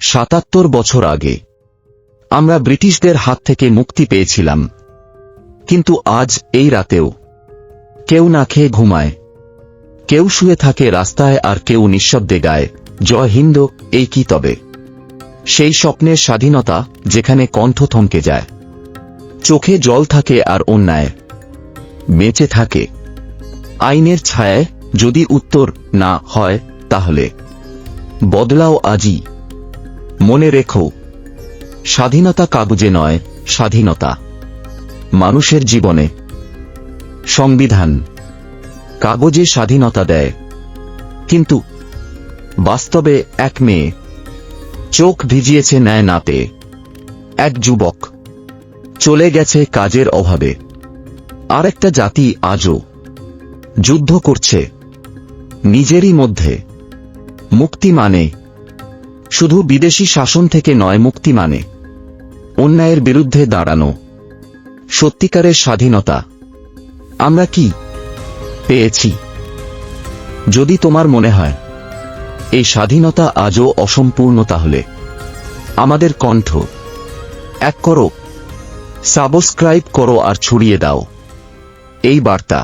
৭৭ বছর আগে আমরা ব্রিটিশদের হাত থেকে মুক্তি পেয়েছিলাম, কিন্তু আজ এই রাতেও কেউ না খেয়ে ঘুমায়, কেউ শুয়ে থাকে রাস্তায়, আর কেউ নিঃশব্দে গায় জয় হিন্দ। এই কি তবে সেই স্বপ্নের স্বাধীনতা যেখানে কণ্ঠ থমকে যায়, চোখে জল থাকে আর অন্যায় বেঁচে থাকে আইনের ছায়ায়? যদি উত্তর না হয়, তাহলে বদলাও আজই। মনে রেখো, স্বাধীনতা কাগজে নয়, স্বাধীনতা মানুষের জীবনে। সংবিধান কাগজে স্বাধীনতা দেয়, কিন্তু বাস্তবে এক মেয়ে চোখ ভিজিয়েছে ন্যায় না পেয়ে, এক যুবক চলে গেছে কাজের অভাবে, আর একটা জাতি আজও যুদ্ধ করছে নিজেরই মধ্যে। মুক্তি মানে শুধু বিদেশি শাসন থেকে নয়, মুক্তি মানে অন্যায়ের বিরুদ্ধে দাঁড়ানো, সত্যিকারের স্বাধীনতা। আমরা কি পেয়েছি? যদি তোমার মনে হয় এই স্বাধীনতা আজও অসম্পূর্ণ, তাহলে আমাদের কণ্ঠ এক করো, সাবস্ক্রাইব করো আর ছড়িয়ে দাও এই বার্তা।